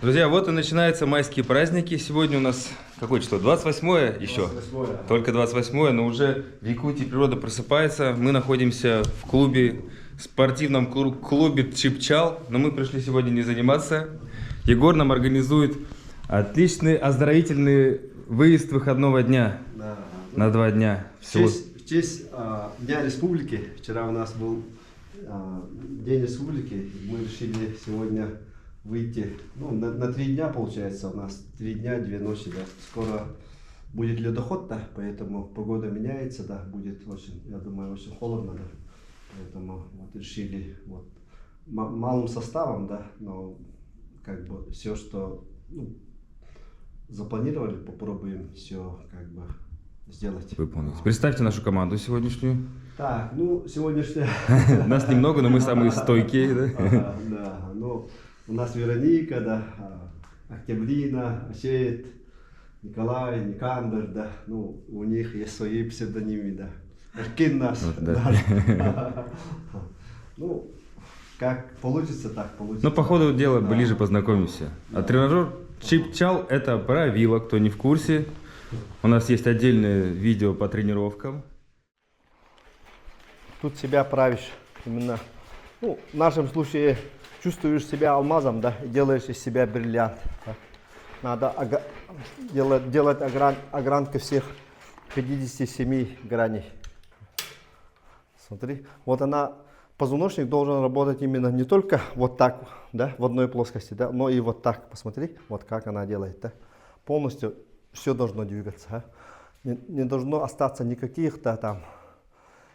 Друзья, вот и начинаются майские праздники. Сегодня у нас какое число? 28-е еще? 28-е. Только 28-е, но уже в Якутии природа просыпается. Мы находимся в клубе, спортивном клубе Чипчал, но мы пришли сегодня не заниматься. Егор нам организует отличный оздоровительный выезд выходного дня, Да. на 2 дня. В честь Дня Республики, вчера у нас был День Республики, мы решили сегодня выйти, ну, на 3 дня получается, у нас 3 дня, 2 ночи, да. Скоро будет ледоход, да, поэтому погода меняется, да, будет очень, я думаю, очень холодно, да. Поэтому вот решили вот малым составом, да, но как бы все, что запланировали, попробуем все как бы сделать. Выполнить. Представьте нашу команду сегодняшнюю. Так, ну, сегодняшняя... Нас немного, но мы самые стойкие, да? Да, ну, у нас Вероника, да, Октябрина, Асет, Николай, Никандр, да, ну, у них есть свои псевдонимы, да. Эркин наш, вот, да. Ну, как получится, так получится. Ну, по ходу дела ближе познакомимся. А тренажер Чипчал — это правило, кто не в курсе. У нас есть отдельное видео по тренировкам. Тут себя правишь именно, ну, в нашем случае чувствуешь себя алмазом, да, и делаешь из себя бриллиант. Да. Надо делать огранки всех 57 граней. Смотри, вот она, позвоночник должен работать именно не только вот так, да, в одной плоскости, да, но и вот так. Посмотри, вот как она делает, да. Полностью все должно двигаться. А. Не должно остаться никаких-то там,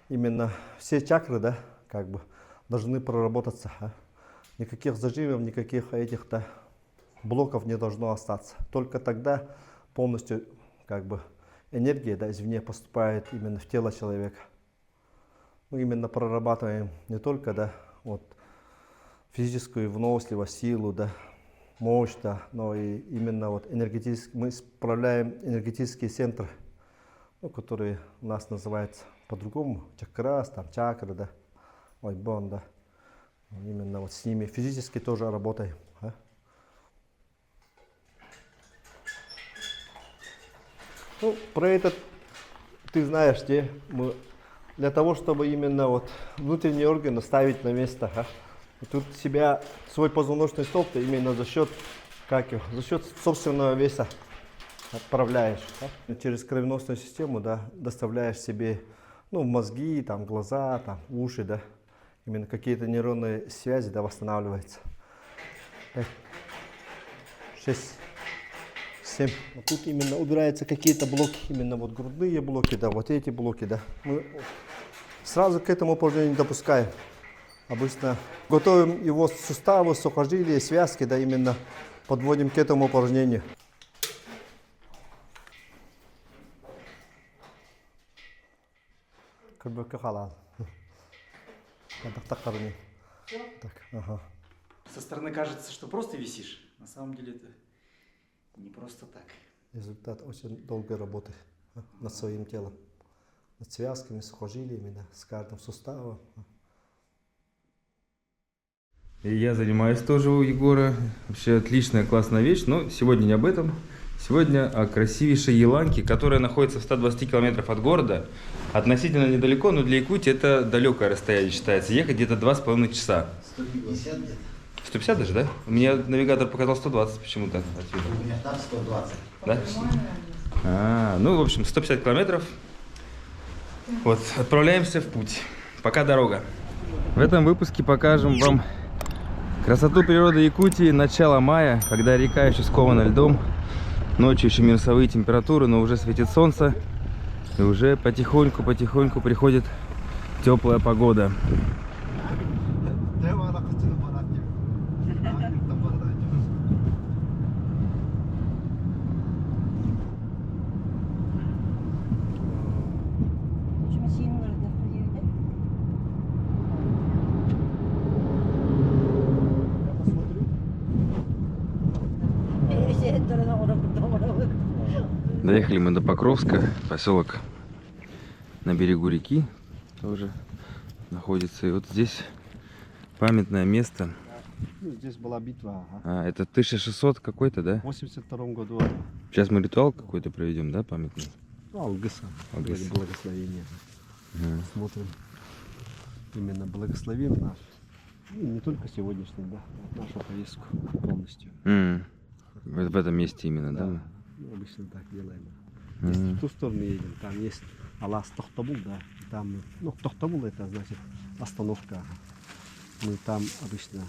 именно все чакры, да, как бы должны проработаться. А. Никаких зажимов, никаких этих-то блоков не должно остаться. Только тогда полностью как бы энергия, да, извне поступает именно в тело человека. Мы именно прорабатываем не только, да, вот физическую выносливость, силу, да, мощь, да, но и именно вот энергетически мы справляем энергетические центры, ну, которые у нас называются по-другому чакрас, там чакры, да, ойбон, да. Именно вот с ними физически тоже работаем. А? Ну, про этот ты знаешь, где мы для того, чтобы именно вот внутренние органы ставить на место. А? И тут себя, свой позвоночный столб ты именно за счет, за счет собственного веса отправляешь. А? Через кровеносную систему, да, доставляешь себе, ну, мозги, там, глаза, там, уши, да. Именно какие-то нейронные связи, да, восстанавливаются. 6, 7. Вот тут именно убираются какие-то блоки, именно вот грудные блоки, да, вот эти блоки, да. Мы сразу к этому упражнению не допускаем. Обычно готовим его суставы, сухожилия, связки, да, именно подводим к этому упражнению. Как бы халал. Так, ага. Со стороны кажется, что просто висишь. На самом деле это не просто так. Результат очень долгой работы над своим телом. Над связками, сухожилиями, да, с каждым суставом. И я занимаюсь тоже у Егора. Вообще отличная, классная вещь. Но сегодня не об этом. Сегодня о красивейшей Еланке, которая находится в 120 километрах от города. Относительно недалеко, но для Якутии это далекое расстояние считается. Ехать где-то 2,5 часа. 150 где-то. 150 даже, да? У меня навигатор показал 120 почему-то. У меня там 120. Да? Ну, в общем, 150 километров. Вот, отправляемся в путь. Пока дорога. В этом выпуске покажем вам красоту природы Якутии, начало мая, когда река еще скована льдом. Ночью еще минусовые температуры, но уже светит солнце. И уже потихоньку приходит теплая погода. Доехали мы до Покровска, поселок на берегу реки тоже находится. И вот здесь памятное место Ну, здесь была битва. Ага. А, это 1600 какой-то, да? В 82 году. Сейчас мы ритуал какой-то проведем, да, памятный? Алгыса. Алгыс. Благословение. Ага. Смотрим. Именно благословим наш. Ну, не только сегодняшний, да, вот нашу поездку полностью. В этом месте именно, да? Ну, обычно так делаем. Мгм. Если в ту сторону едем, там есть Алас Тохтабул, да, и там, ну, Тохтабул это значит остановка. Мы там обычно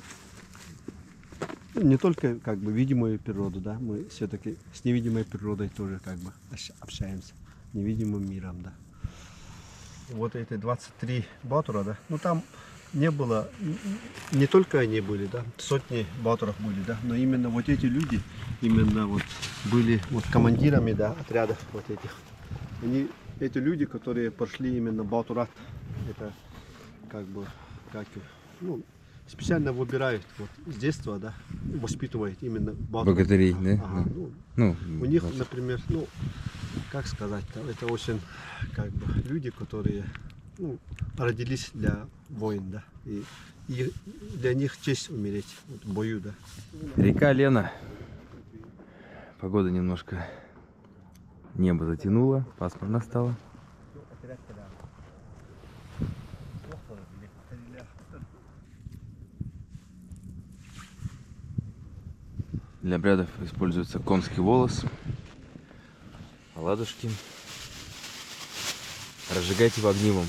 ну, не только как бы видимую природу, да, мы все-таки с невидимой природой тоже как бы общаемся, невидимым миром, да. Вот эти 23 батура, да, ну там не было, не только они были, да, сотни батуров были, да, но именно вот эти люди, именно вот были вот командирами, да, отрядов вот этих. Они, эти люди, которые прошли именно батурат, это как бы, как, ну, специально выбирают вот с детства, да, воспитывают именно батуров. Богатырей, да? Ага, Ну, ну, ну, у них, вот. например, ну, как сказать, это очень, как бы, люди, которые, ну, родились для войн, да, и для них честь умереть вот, в бою, да. Река Лена. Погода немножко небо затянуло, пасмурно стало. Для обрядов используется конский волос, оладушки. Разжигайте его огнивом.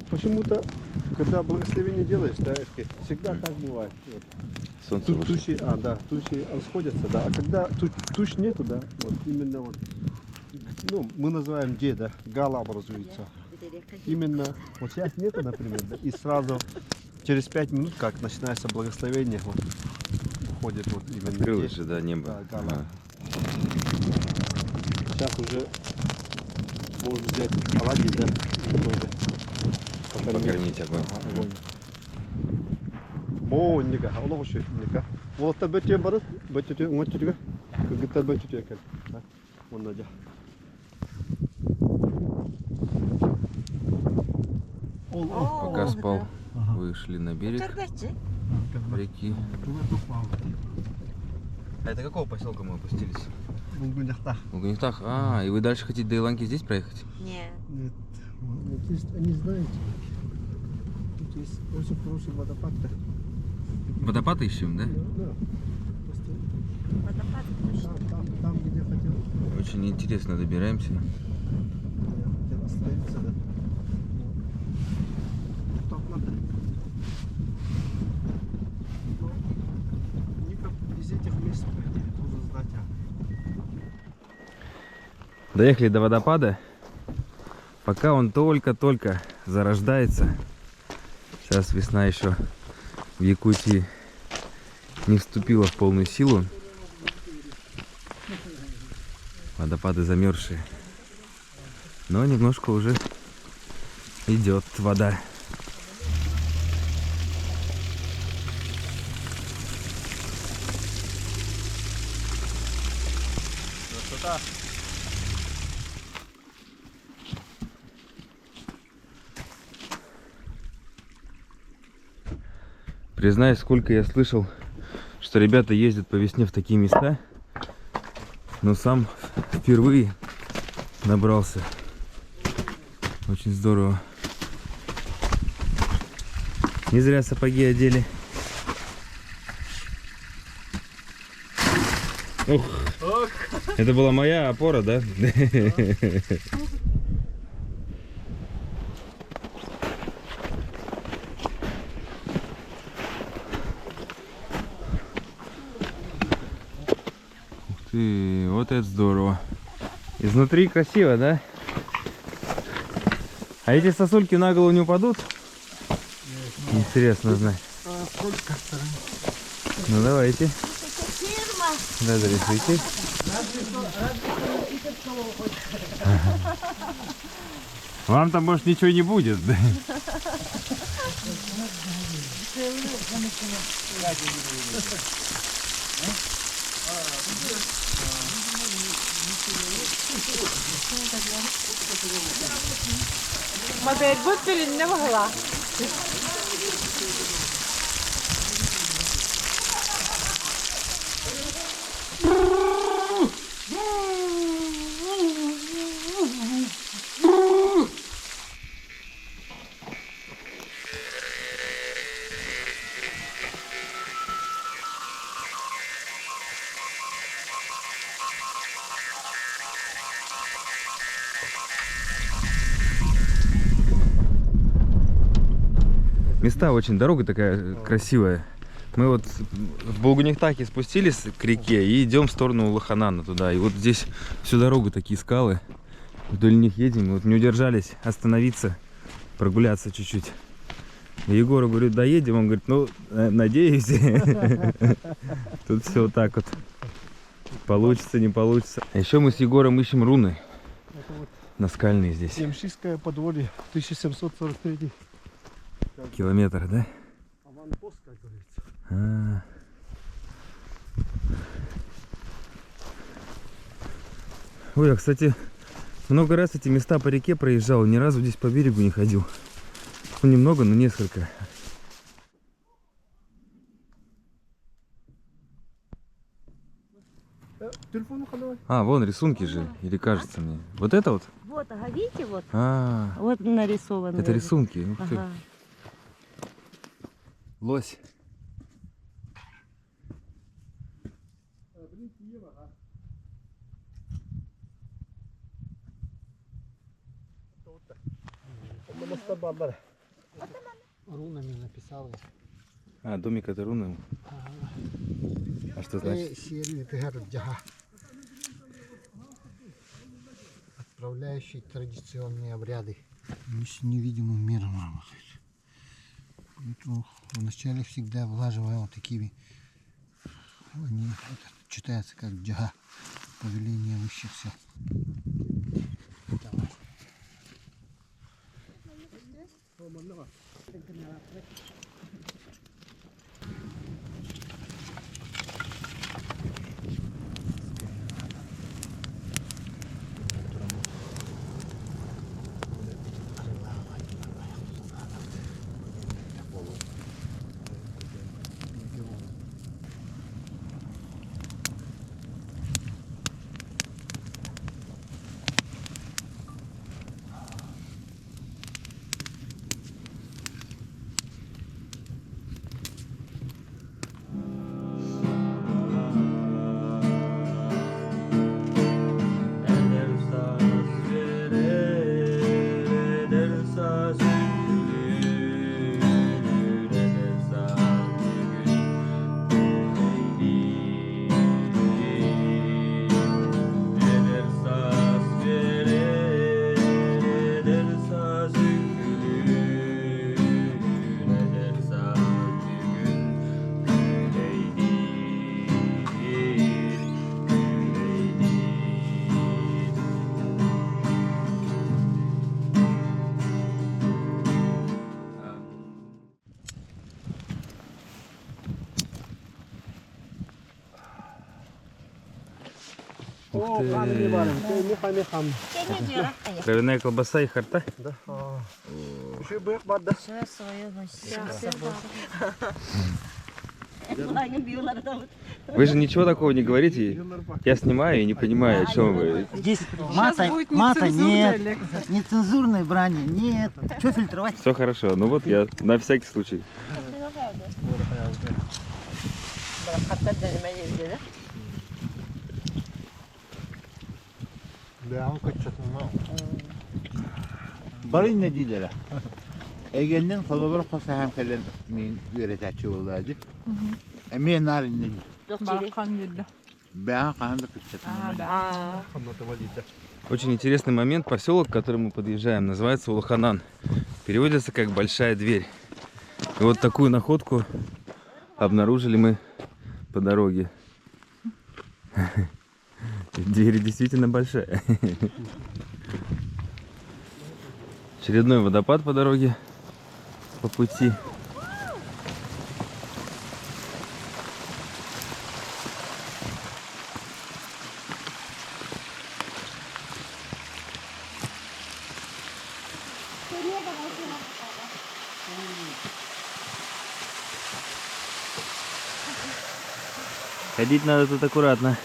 Почему-то, когда благословение делаешь, да, всегда так бывает. Вот. Солнце Тут вышло. тучи, да, тучи расходятся, да, а когда туч нету, да, вот именно вот, ну, мы называем где, да, гала образуется. Именно, вот сейчас нету, например, да, и сразу через 5 минут, как начинается благословение, вот, уходит вот именно Открылось где, же, да, небо. да, гала. Сейчас уже можно взять оладьи, да, тоже. Покормить огонь. Огонь. О, ника, Allah hoş nика. Вот та бетте барат, бетте вот тюга. Как-то бетте тюга. Вон надя. Пока спал, вышли на берег реки. А это какого поселка мы опустились? В Гунихтах. А, и вы дальше хотите до Иланки здесь проехать? Нет. Нет, вот здесь они знаете. Тут есть очень хороший водопад. Водопад ищем, да? Да. Водопад точно. Там, где я хотел. Очень интересно добираемся. Я хотел остановиться, да. Там надо. Но никак из этих мест должен знать. Доехали до водопада. Пока он только-только зарождается. Сейчас весна еще в Якутии не вступила в полную силу. Водопады замерзшие. Но немножко уже идет вода. Красота. Признаюсь, сколько я слышал, что ребята ездят по весне в такие места, но сам впервые набрался. Очень здорово. Не зря сапоги одели. Ух, это была моя опора, да? Ты, вот это здорово. Изнутри красиво, да? А эти сосульки на голову не упадут? Интересно знать. Ну давайте. Разрешите. Вам там, может, ничего не будет. Мабуть, будь не могла. Места очень, дорога такая красивая. Мы вот в Булгунихтаке спустились к реке и идем в сторону Лоханана туда. И вот здесь всю дорогу такие скалы. Вдоль них едем. Вот не удержались остановиться, прогуляться чуть-чуть. И Егору говорю, доедем. Он говорит, ну, надеюсь. Тут все вот так вот. Получится, не получится. А еще мы с Егором ищем руны. Наскальные здесь. Ямшистское подворье, 1743 Километр, да? аванпост, как говорится. Ой, я, кстати, много раз эти места по реке проезжал, ни разу здесь по берегу не ходил. Ну, немного, но несколько. Телефон уходил. А, вон рисунки же, или кажется мне. Вот это вот? Вот, ага, видите, вот. А, Вот нарисовано. это рисунки. Ух ты. Ага. Лось. Рунами написал. А, домик это руны. А что значит? Отправляющий традиционные обряды. Они с невидимым миром работают. Поэтому вначале всегда влаживаем вот такими. Они, это читается как джага. Повеление высших сил. Ух ты. Травяная колбаса и харта. Да. Все свое Вы же ничего такого не говорите. Я снимаю и не понимаю, о чем вы. Здесь мата нет, нецензурной брани нет. Что фильтровать? Все хорошо. Ну вот я на всякий случай. Barın ne diyorlar? Ege'nin kalabalık olsa hem kelen min üreteci olaydı. Emeğe narin ne? Barkan yedi. Ben kandı kıçta. Комната водитель. Очень интересный момент. Поселок, к которому мы подъезжаем, называется Улуханан. Переводится как «большая дверь». И вот такую находку обнаружили мы по дороге. Дверь действительно большая. Очередной водопад по дороге, по пути. Ходить надо тут аккуратно.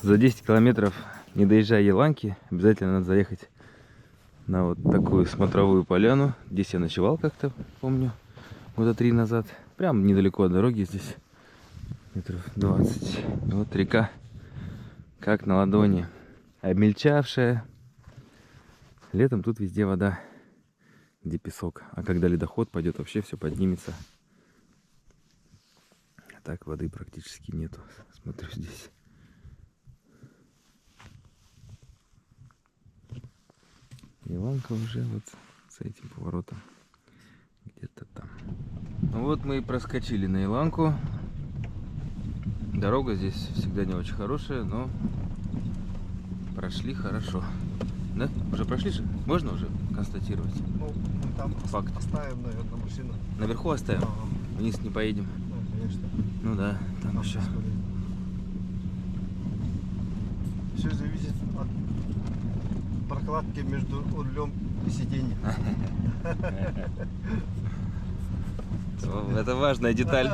За 10 километров, не доезжая Еланки, обязательно надо заехать на вот такую смотровую поляну. Здесь я ночевал как-то, помню, года 3 назад. Прям недалеко от дороги, здесь метров 20. Вот река, как на ладони, обмельчавшая. Летом тут везде вода, где песок. А когда ледоход пойдет, вообще все поднимется. А так воды практически нету. Смотрю здесь. Еланка уже вот с этим поворотом где-то там. Ну вот мы и проскочили на Еланку. Дорога здесь всегда не очень хорошая, но прошли хорошо. Да? Уже прошли же? Можно уже констатировать? Ну, мы там Факт. оставим, наверное, машину. Наверху оставим? Ага. Вниз не поедем? Ну, конечно. Ну да, там еще. Все зависит от прокладки между рулем и сиденьем. Это важная деталь.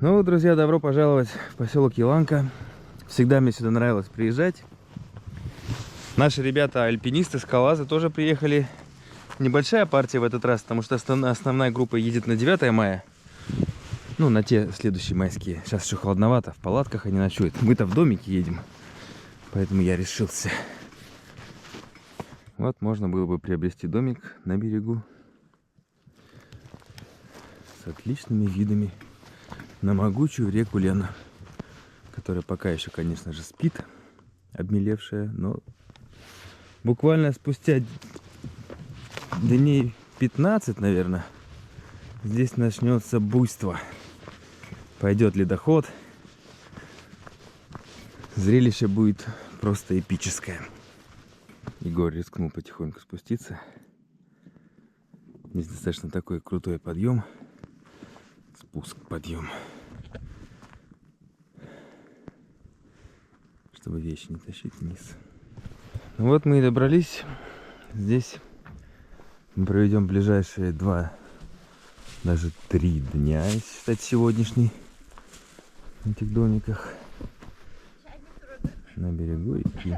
Ну, друзья, добро пожаловать в поселок Еланка. Всегда мне сюда нравилось приезжать. Наши ребята, альпинисты, скалазы, тоже приехали. Небольшая партия в этот раз, потому что основная группа едет на 9 мая. Ну, на те следующие майские. Сейчас еще холодновато, в палатках они ночуют. Мы-то в домике едем, поэтому я решился. Вот можно было бы приобрести домик на берегу с отличными видами на могучую реку Лену, которая пока еще, конечно же, спит, обмелевшая, но буквально спустя дней 15, наверное, здесь начнется буйство. Пойдет ледоход. Зрелище будет просто эпическое. Егор рискнул потихоньку спуститься. Здесь достаточно такой крутой подъем. Спуск, подъем. Чтобы вещи не тащить вниз. Ну вот мы и добрались. Здесь мы проведем ближайшие 2, даже 3 дня, если считать сегодняшний, в этих домиках на берегу реки.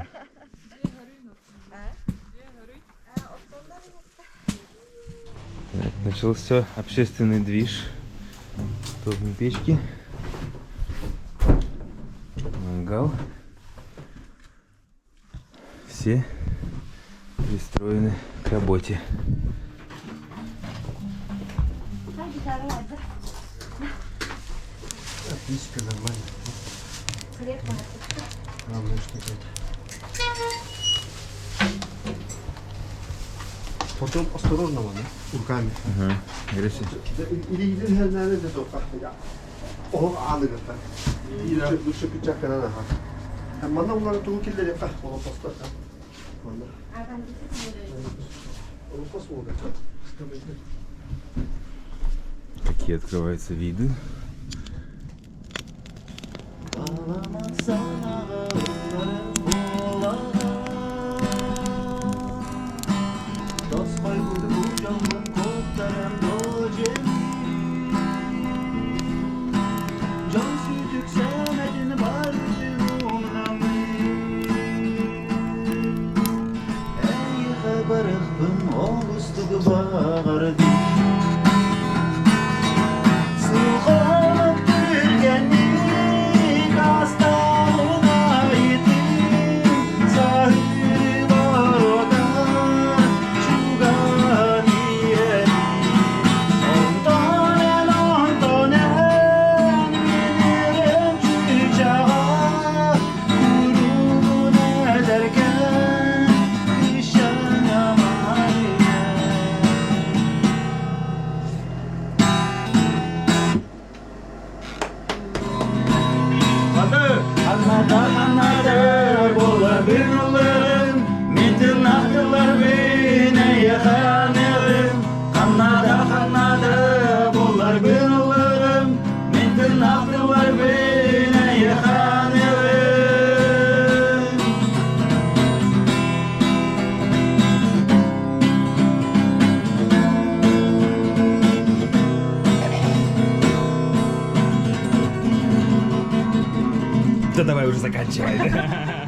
Так, начался общественный движ. Топим печки, мангал. Все пристроены к работе. Отлично, нормально. Главное, что это. Потом осторожно, да? Руками. Ага, греси. Или nerede de sokakta ya. O anı kadar. Lütfen picak kadar daha. Мана улар тугу килдер яка. Олопостар. Мана. Олопост улар. Какие открываются виды. Да давай уже заканчивай.